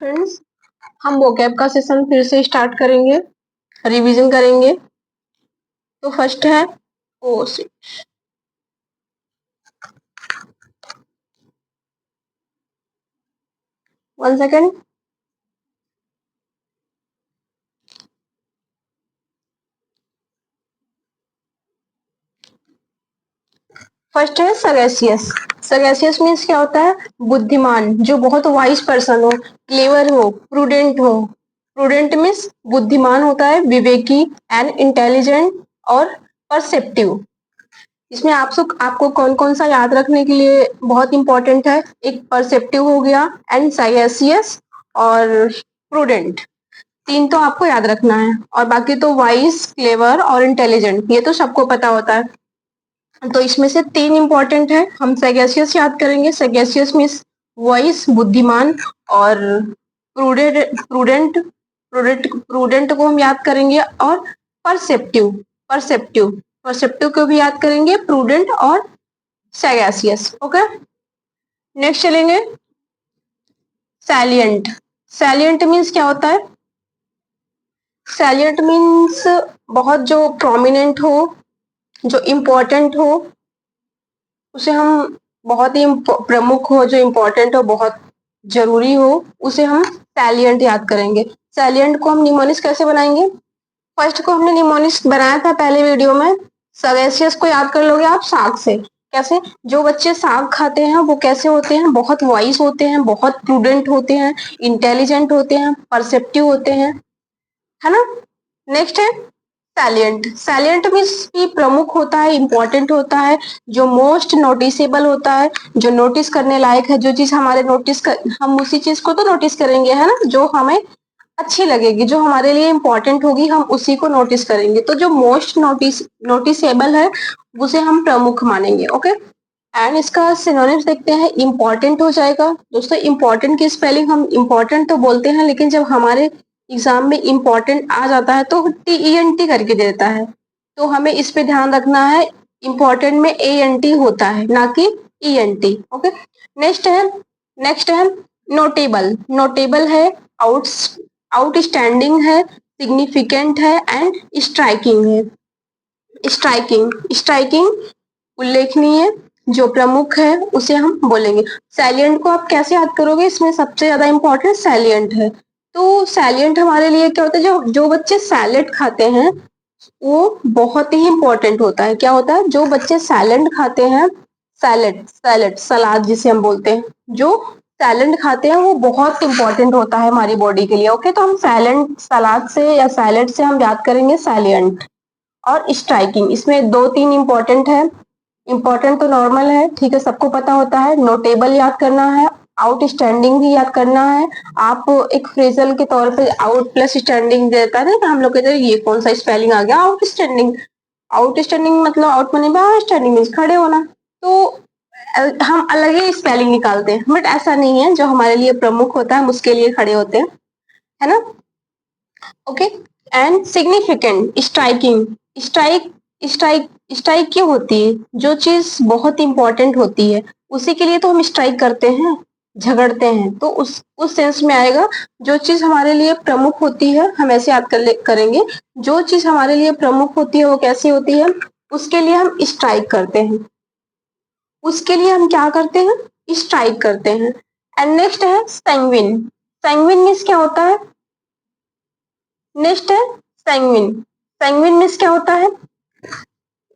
Friends, हम vocab का session फिर से स्टार्ट करेंगे, रिवीजन करेंगे। तो फर्स्ट है ओसिट। One second. फर्स्ट है सगैसियस। सगैसियस मीन्स क्या होता है? बुद्धिमान, जो बहुत वाइज पर्सन हो, क्लेवर हो, प्रूडेंट हो। प्रूडेंट मीन्स बुद्धिमान होता है, विवेकी एंड इंटेलिजेंट और परसेप्टिव। इसमें आपको कौन कौन सा याद रखने के लिए बहुत इंपॉर्टेंट है? एक परसेप्टिव हो गया एंड सगैसियस और प्रूडेंट। तीन तो आपको याद रखना है, और बाकी तो वाइज, क्लेवर और इंटेलिजेंट, ये तो सबको पता होता है। तो इसमें से तीन इंपॉर्टेंट है। हम सैगेसियस याद करेंगे। सैगेसियस मीन्स वाइज, बुद्धिमान, और प्रूडेंट प्रूडेंट प्रूडेंट को हम याद करेंगे, और परसेप्टिव परसेप्टिव परसेप्टिव को भी याद करेंगे, प्रूडेंट और सैगेसियस। ओके, नेक्स्ट चलेंगे सैलिएंट। सैलिएंट मीन्स क्या होता है? सैलिएंट मीन्स बहुत जो प्रोमिनेंट हो, जो इम्पोर्टेंट हो, उसे हम बहुत ही प्रमुख हो, जो इम्पोर्टेंट हो, बहुत जरूरी हो, उसे हम सैलिएंट याद करेंगे। सैलिएंट को हम निमोनिक्स कैसे बनाएंगे? फर्स्ट को हमने निमोनिक्स बनाया था पहले वीडियो में। सगैसियस को याद कर लोगे आप साग से। कैसे? जो बच्चे साग खाते हैं वो कैसे होते हैं? बहुत वाइज होते हैं, बहुत प्रूडेंट होते हैं, इंटेलिजेंट होते हैं, परसेप्टिव होते हैं, है ना। नेक्स्ट है सैलिएंट। सैलिएंट मीन्स भी प्रमुख होता है, इंपॉर्टेंट होता है, जो मोस्ट नोटिसेबल होता है, जो नोटिस करने लायक है। जो चीज हमारे हम उसी चीज को तो नोटिस करेंगे, है ना, जो हमें अच्छी लगेगी, जो हमारे लिए इंपॉर्टेंट होगी, हम उसी को नोटिस करेंगे। तो जो मोस्ट नोटिसेबल है उसे हम प्रमुख मानेंगे। ओके, एंड इसका सिनोनिम्स देखते हैं। इंपॉर्टेंट हो जाएगा दोस्तों। इंपॉर्टेंट की स्पेलिंग हम इंपॉर्टेंट तो बोलते हैं, लेकिन जब हमारे एग्जाम में इंपॉर्टेंट आ जाता है तो TENT करके देता है, तो हमें इस पे ध्यान रखना है। इंपॉर्टेंट में ANT होता है, ना कि ENT। ओके, नेक्स्ट है नोटेबल। नोटेबल है, आउटस्टैंडिंग है, सिग्निफिकेंट है एंड स्ट्राइकिंग है। स्ट्राइकिंग उल्लेखनीय, जो प्रमुख है उसे हम बोलेंगे। सैलिएंट को आप कैसे याद करोगे? इसमें सबसे ज्यादा इंपॉर्टेंट सैलिएंट है। तो सैलिएंट हमारे लिए क्या होता है? जो बच्चे सैलेड खाते हैं वो बहुत ही इंपॉर्टेंट होता है। क्या होता है? जो बच्चे सैलेड खाते हैं, सैलेड सलाद जिसे हम बोलते हैं, जो सैलेड खाते हैं वो बहुत इंपॉर्टेंट होता है हमारी बॉडी के लिए। ओके, तो हम सलाद से या सैलेड से हम याद करेंगे सैलिएंट और स्ट्राइकिंग। इसमें दो तीन इंपॉर्टेंट है। इंपॉर्टेंट तो नॉर्मल है, ठीक है, सबको पता होता है। नोटेबल याद करना है, आउटस्टैंडिंग भी याद करना है। आप एक फ्रेजल के तौर पे आउट प्लस स्टैंडिंग देता है ना, हम लोग कहते हैं ये कौन सा स्पेलिंग आ गया, आउटस्टैंडिंग। आउटस्टैंडिंग मतलब out money by, standing means खड़े होना। तो हम अलग ही स्पेलिंग निकालते हैं, बट ऐसा नहीं है। जो हमारे लिए प्रमुख होता है हम उसके लिए खड़े होते हैं, है ना। Okay, and significant, striking. Strike strike strike क्यों होती है? जो चीज बहुत इंपॉर्टेंट होती है उसी के लिए तो हम स्ट्राइक करते हैं, झगड़ते हैं। तो उस सेंस में आएगा। जो चीज हमारे लिए प्रमुख होती है हम ऐसे याद करेंगे। जो चीज हमारे लिए प्रमुख होती है वो कैसी होती है? उसके लिए हम स्ट्राइक करते हैं। उसके लिए हम क्या करते हैं? स्ट्राइक करते हैं। एंड नेक्स्ट है सैंग्विन। सैंग्विन मीन्स क्या होता है? नेक्स्ट है सैंग्विन। सैंग्विन मीन्स क्या होता है?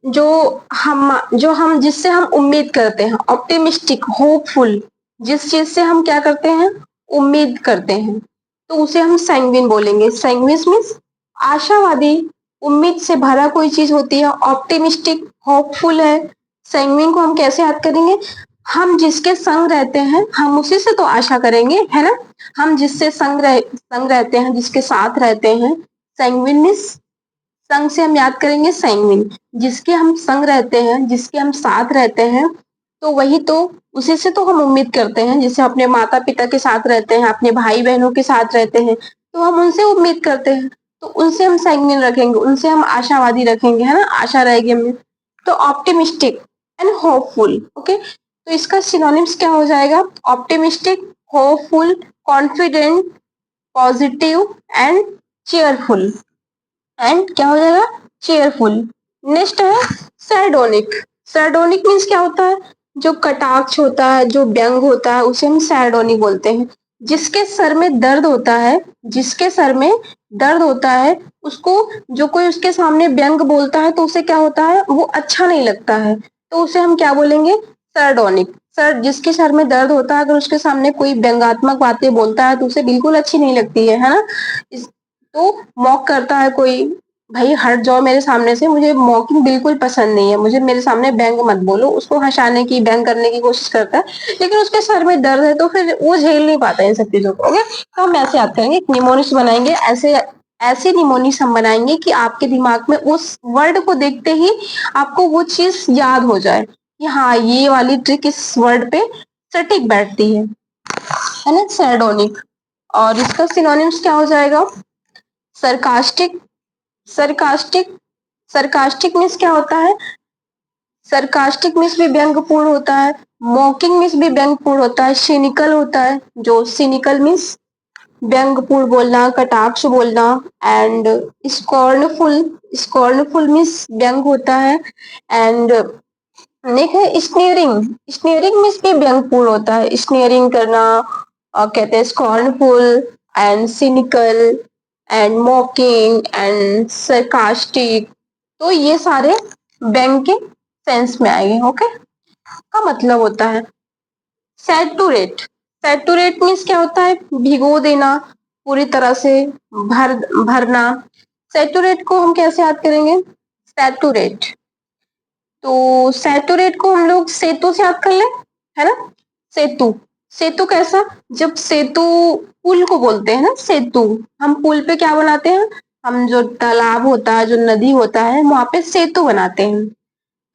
जो हम जिससे हम उम्मीद करते हैं, ऑप्टिमिस्टिक, होपफुल, जिस चीज से हम क्या करते हैं? उम्मीद करते हैं, तो उसे हम सैंग्विन बोलेंगे। सैंग्विन मीन्स आशावादी, उम्मीद से भरा कोई चीज होती है, ऑप्टिमिस्टिक, होपफुल है। सैंग्विन को हम कैसे याद करेंगे? हम जिसके संग रहते हैं हम उसी से तो आशा करेंगे, है ना। हम जिससे संग रहते हैं, जिसके साथ रहते हैं, सैंग्विन मीन्स संग से हम याद करेंगे सैंग्विन। जिसके हम संग रहते हैं, जिसके हम साथ रहते हैं, तो वही तो, उसी से तो हम उम्मीद करते हैं। जैसे अपने माता पिता के साथ रहते हैं, अपने भाई बहनों के साथ रहते हैं, तो हम उनसे उम्मीद करते हैं, तो उनसे हम सैंग्विन रखेंगे, उनसे हम आशावादी रखेंगे, है ना, आशा रहेगी हमें। तो ऑप्टिमिस्टिक एंड होपफुल। ओके, तो इसका सिनोनिम्स क्या हो जाएगा? Optimistic, hopeful confident, positive and cheerful. And क्या हो जाएगा, चेयरफुल। नेक्स्ट है सैर्डोनिक। सैर्डोनिक मीन्स क्या होता है, जो कटाक्ष होता है, जो व्यंग होता है, उसे हम सैर्डोनिक बोलते हैं। जिसके सर में दर्द होता है, जिसके सर में दर्द होता है, उसको जो कोई उसके सामने व्यंग बोलता है तो उसे क्या होता है, वो अच्छा नहीं लगता है, तो उसे हम क्या बोलेंगे, सैर्डोनिक। सर जिसके सर में दर्द होता है, अगर उसके सामने कोई व्यंगात्मक बातें बोलता है तो उसे बिल्कुल अच्छी नहीं लगती है ना। तो मॉक करता है कोई, भाई हट जाओ मेरे सामने से, मुझे मॉकिंग बिल्कुल पसंद नहीं है, मुझे मेरे सामने व्यंग मत बोलो, उसको हंसाने की, व्यंग करने की कोशिश करता है, लेकिन उसके सर में दर्द है तो फिर वो झेल नहीं पाता इन सब चीजों को। ओके, तो हम ऐसे याद करेंगे, निमोनिक्स बनाएंगे ऐसे, ऐसे निमोनिक्स हम बनाएंगे कि आपके दिमाग में उस वर्ड को देखते ही आपको वो चीज याद हो जाए कि हाँ ये वाली ट्रिक इस वर्ड पे सटीक बैठती है ना, सैर्डोनिक। और इसका सिनोनिम्स क्या हो जाएगा, सरकास्टिक। सरकास्टिक, सरकास्टिक मीन्स क्या होता है, सरकास्टिक मीन्स भी व्यंग्यपूर्ण होता है, मॉकिंग मीन्स भी व्यंग्यपूर्ण होता है, सिनिकल होता है, जो सिनिकल मीन्स व्यंग्यपूर्ण बोलना, कटाक्ष बोलना। एंड स्कॉर्नफुल, स्कॉर्नफुल मीन्स व्यंग होता है। एंड नेक्स्ट है स्नेयरिंग। स्नेयरिंग मीन्स भी व्यंग्यपूर्ण होता है, स्नेयरिंग करना, और कहते हैं scornful and cynical and mocking and sarcastic. तो ये सारे व्यंग के सेंस में आएंगे। ओके, का मतलब होता है सैचुरेट। सैचुरेट मीन्स क्या होता है, भिगो देना, पूरी तरह से भर भरना। सैचुरेट को हम कैसे याद करेंगे, सैचुरेट, तो सैचुरेट को हम लोग सेतु से याद कर ले, है ना। सेतु, सेतु कैसा, जब सेतु, पुल को बोलते हैं ना सेतु, हम पुल पे क्या बनाते हैं, हम जो तालाब होता है, जो नदी होता है, वहां पे सेतु बनाते हैं।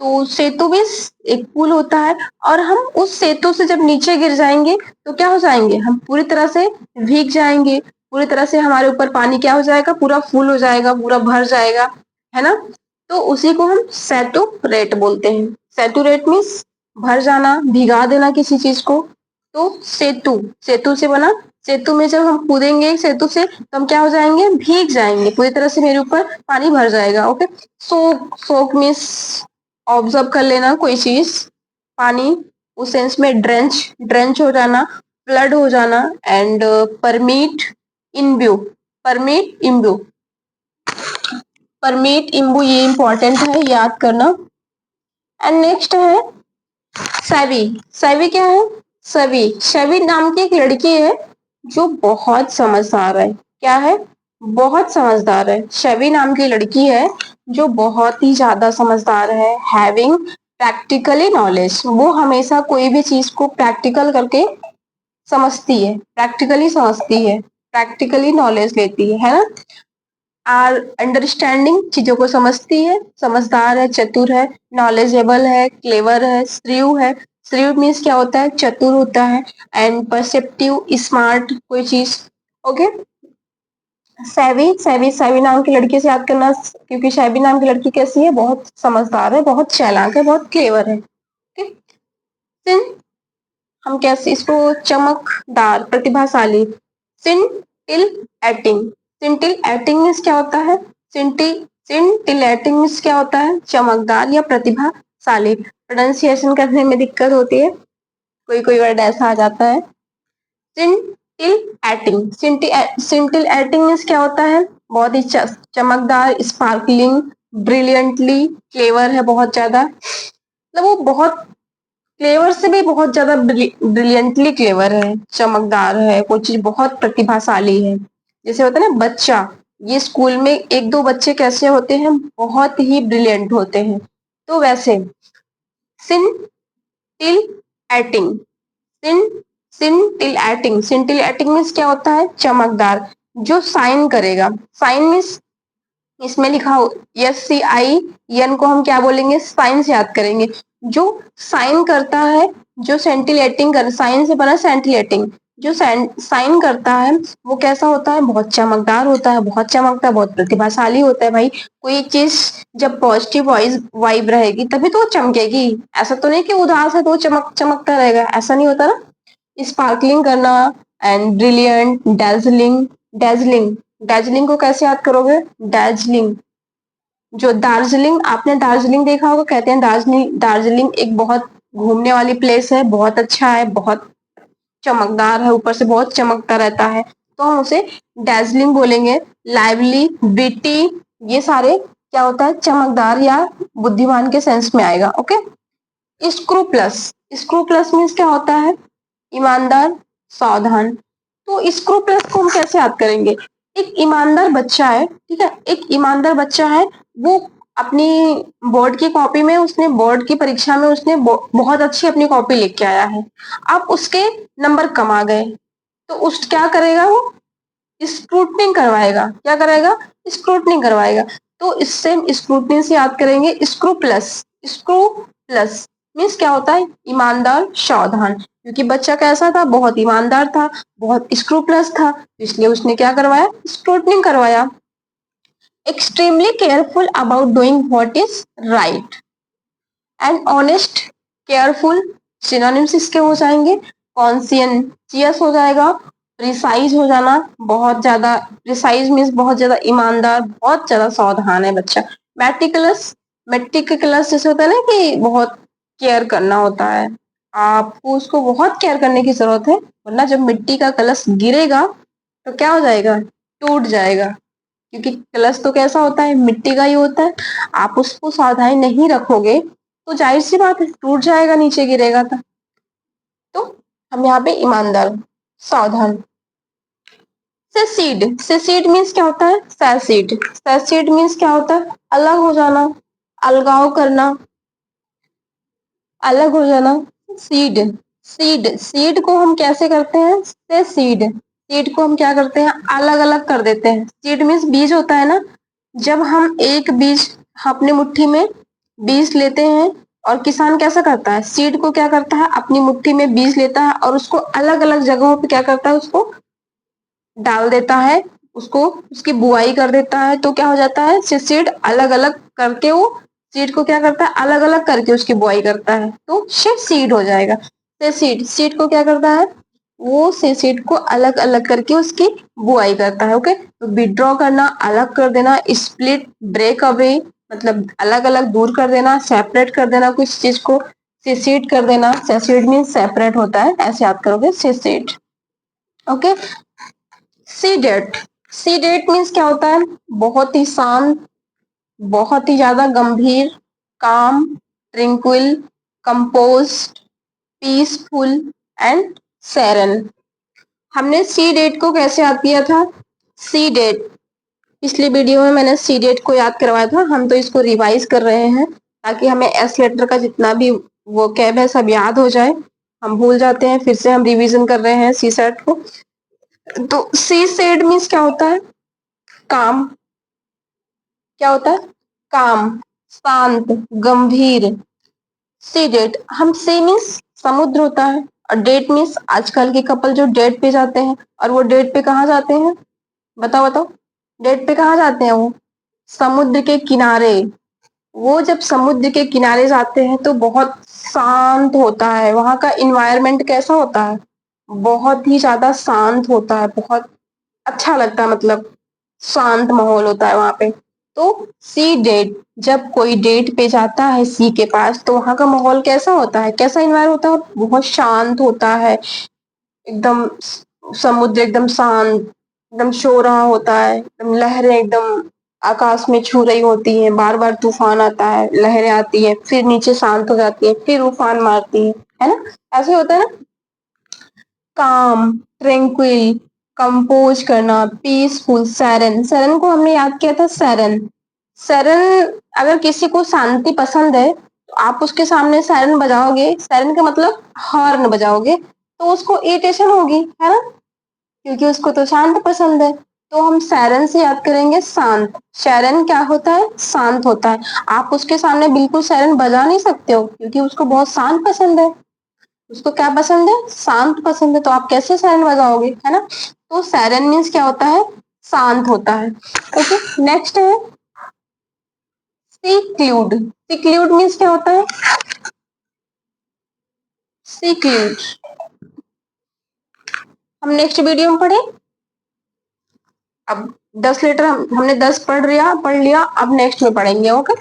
तो सेतु भी एक पुल होता है, और हम उस सेतु से जब नीचे गिर जाएंगे तो क्या हो जाएंगे, हम पूरी तरह से भीग जाएंगे, पूरी तरह से हमारे ऊपर पानी क्या हो जाएगा, पूरा फुल हो जाएगा, पूरा भर जाएगा, है ना। तो उसी को हम सैचुरेट बोलते हैं। सैचुरेट मीन्स भर जाना, भिगा देना किसी चीज को। तो सेतु, सेतु से बना, सेतु में जब हम कूदेंगे सेतु से तो हम क्या हो जाएंगे, भीग जाएंगे, पूरी तरह से मेरे ऊपर पानी भर जाएगा। ओके, सोक, सोक मीन्स ऑब्जर्व कर लेना कोई चीज, पानी, उस सेंस में ड्रेंच, ड्रेंच हो जाना, फ्लड हो जाना। एंड परमीट, इम्ब्यू, परमीट इम्ब्यू, परमीट इम्बू, ये इंपॉर्टेंट है, याद करना। एंड नेक्स्ट है सैवी। सैवी क्या है, सवी, शवी नाम की एक लड़की है जो बहुत समझदार है। क्या है, बहुत समझदार है। शवी नाम की लड़की है जो बहुत ही ज्यादा समझदार है। हैविंग प्रैक्टिकली नॉलेज, वो हमेशा कोई भी चीज को प्रैक्टिकल करके समझती है, प्रैक्टिकली समझती है, प्रैक्टिकली नॉलेज लेती है ना। आर अंडरस्टैंडिंग, चीजों को समझती है, समझदार है, चतुर है, नॉलेजेबल है, क्लेवर है, श्रीव है। श्रीव मीन्स क्या होता है, चतुर होता है। एंड परसेप्टिव, स्मार्ट कोई चीज। ओके, सैवी, सैवी, सैवी नाम की लड़की से याद करना, क्योंकि सैवी नाम की लड़की कैसी है, बहुत समझदार है, बहुत चालाक है, बहुत क्लेवर है। ओके, सिन, हम कैसे इसको, चमकदार, प्रतिभाशाली। सिंटिल एटिंग, सिंटिल एटिंग मीन्स क्या होता है, सिंटी, सिंटिलेटिंग मीन्स क्या होता है, चमकदार या प्रतिभाशाली। प्रोनाउंसिएशन करने में दिक्कत होती है, कोई कोई वर्ड ऐसा आ जाता है। सिंटिल एटिंग, सिंटिल एटिंग मीन्स क्या होता है, बहुत ही चमकदार, स्पार्कलिंग, ब्रिलियंटली, क्लेवर है बहुत ज्यादा, मतलब वो बहुत क्लेवर से भी बहुत ज्यादा ब्रिलियंटली क्लेवर है, चमकदार है, कोई चीज बहुत प्रतिभाशाली है। जैसे होता है ना बच्चा, ये स्कूल में एक दो बच्चे कैसे होते हैं, बहुत ही ब्रिलियंट होते हैं, तो वैसे सिंटिल एटिंग, सिन सिंटिल एटिंग, सिंटिल एटिंग मीन्स क्या होता है, चमकदार, जो साइन करेगा। साइन मीन्स इसमें लिखा हो, SCIN को हम क्या बोलेंगे, साइन से याद करेंगे। जो साइन करता है, जो सेंटिलेटिंग कर, साइन से बना सेंटिलेटिंग, जो साइन करता है वो कैसा होता है, बहुत चमकदार होता है, बहुत चमकता है, बहुत प्रतिभाशाली होता है। भाई कोई चीज जब पॉजिटिव वाइब रहेगी तभी तो वो चमकेगी, ऐसा तो नहीं कि उदास है तो चमकता रहेगा, ऐसा नहीं होता ना। स्पार्कलिंग करना, and brilliant, dazzling, dazzling, dazzling को कैसे याद करोगे? डेजलिंग, जो दार्जिलिंग, आपने दार्जिलिंग देखा होगा, कहते हैं दार्जिलिंग, दार्जिलिंग एक बहुत घूमने वाली प्लेस है, बहुत अच्छा है, बहुत चमकदार है, ऊपर से बहुत चमकता रहता है, तो हम उसे डेजलिंग बोलेंगे। लाइवली, विटी, ये सारे क्या होता है? चमकदार या बुद्धिमान के सेंस में आएगा। ओके। स्क्रूप्लस, स्क्रूप्लस मीन्स क्या होता है? ईमानदार, सावधान। तो स्क्रूप्लस को हम कैसे याद करेंगे? एक ईमानदार बच्चा है, ठीक है, एक ईमानदार बच्चा है, वो अपनी बोर्ड की कॉपी में, उसने बोर्ड की परीक्षा में उसने बहुत अच्छी अपनी कॉपी लेके आया है। अब उसके नंबर कम आ गए, तो उस क्या करेगा वो? स्क्रूटनिंग करवाएगा। क्या कराएगा? स्क्रूटनिंग करवाएगा। तो इससे स्क्रूटनी से याद करेंगे screw plus. Screw plus means क्या होता है? ईमानदार, सावधान। क्योंकि बच्चा कैसा था? बहुत ईमानदार था, बहुत स्क्रू प्लस था, इसलिए उसने क्या करवाया? स्क्रूटनिंग करवाया। Extremely careful about doing what is right and honest, careful synonyms इसके हो जाएंगे। कॉन्शियस हो जाएगा, प्रिसाइज हो जाना, बहुत ज्यादा प्रिसाइज मीन्स बहुत ज्यादा ईमानदार, बहुत ज्यादा सावधान है बच्चा। मेटिकुलस, मेटिकुलस जैसे होता है ना कि बहुत केयर करना होता है, आपको उसको बहुत केयर करने की जरूरत है, वरना जब मिट्टी का कलश गिरेगा तो क्या हो जाएगा? टूट जाएगा। क्योंकि कलश तो कैसा होता है? मिट्टी का ही होता है। आप उसको सावधानी नहीं रखोगे तो जाहिर सी बात है टूट जाएगा, नीचे गिरेगा तो हम यहाँ पे ईमानदार, सावधान। सेसीड, सेसीड मीन्स क्या होता है? सैसीड, सैसीड मीन्स क्या होता है? अलग हो जाना, अलगाव करना, अलग हो जाना। सीड, सीड, सीड को हम कैसे करते हैं? से सीड, सीड को हम क्या करते हैं? अलग अलग कर देते हैं। सीड मीन्स बीज होता है ना, जब हम एक बीज अपनी मुट्ठी में बीज लेते हैं, और किसान कैसा करता है? सीड को क्या करता है? अपनी मुट्ठी में बीज लेता है और उसको अलग अलग जगहों पे क्या करता है? उसको डाल देता है, उसको उसकी बुआई कर देता है, तो क्या हो जाता है? सीड अलग अलग करके वो सीड को क्या करता है? अलग अलग करके उसकी बुआई करता है, तो सीड हो जाएगा। सीड, सीड को क्या करता है? वो सीड को अलग अलग करके उसकी बुआई करता है। ओके। तो विड्रॉ करना, अलग कर देना, स्प्लिट, ब्रेक अवे, मतलब अलग अलग दूर कर देना, सेपरेट कर देना कुछ चीज को, सेसीड कर देना। सेसीड मीन सेपरेट होता है, ऐसे याद करोगे, सेसीड। ओके। सीडेट, सीडेट मीन्स क्या होता है? बहुत ही शांत, बहुत ही ज्यादा गंभीर, काम, ट्रिंक्विल, कंपोज्ड, पीसफुल एंड सेरन। हमने सी डेट को कैसे याद किया था? सी डेट, पिछली वीडियो में मैंने सी डेट को याद करवाया था, हम तो इसको रिवाइज कर रहे हैं ताकि हमें एस लेटर का जितना भी वो कैब है सब याद हो जाए। हम भूल जाते हैं, फिर से हम रिवीजन कर रहे हैं सी सेट को। तो सी सेड मीन्स क्या होता है? काम, क्या होता है? काम, शांत, गंभीर। सी डेट, हम सी मीन्स समुद्र होता है, और डेट मीन्स आजकल के कपल जो डेट पे जाते हैं, और वो डेट पे कहाँ जाते हैं? बताओ बताओ, डेट पे कहाँ जाते हैं वो? समुद्र के किनारे। वो जब समुद्र के किनारे जाते हैं तो बहुत शांत होता है, वहां का इन्वायरमेंट कैसा होता है? बहुत ही ज्यादा शांत होता है, बहुत अच्छा लगता है, मतलब शांत माहौल होता है वहां पे। तो सी डेट, जब कोई डेट पे जाता है सी के पास, तो वहां का माहौल कैसा होता है? कैसा इन्वायरमेंट होता है? बहुत शांत होता है, एकदम समुद्र एकदम शांत, एकदम शो रहा होता है, एकदम लहरें एकदम आकाश में छू रही होती हैं, बार बार तूफान आता है, लहरें आती है, फिर नीचे शांत हो जाती है, फिर उफान मारती है ना? ऐसे होता है ना। काम, ट्रैंक्विल, कंपोज करना, पीसफुल, सैरन, सैरन को हमने याद किया था, सैरन। सैरन, अगर किसी को शांति पसंद है तो आप उसके सामने सैरन बजाओगे, सैरन का मतलब हॉर्न बजाओगे, तो उसको इरिटेशन होगी, है ना? क्योंकि उसको तो शांत पसंद है। तो हम सैरन से याद करेंगे शांत। सैरन क्या होता है? शांत होता है। आप उसके सामने बिल्कुल सैरन बजा नहीं सकते हो, क्योंकि उसको बहुत शांत पसंद है। उसको क्या पसंद है? शांत पसंद है, तो आप कैसे सायरन बजाओगे, है ना? तो सायरन मीन्स क्या होता है? शांत होता है। ओके। नेक्स्ट है सिक्लूड, सिक्लूड मीन्स क्या होता है? सिक्लूड, हम नेक्स्ट वीडियो में पढ़े। अब 10 लेटर हमने 10 पढ़ लिया, अब नेक्स्ट में पढ़ेंगे। ओके।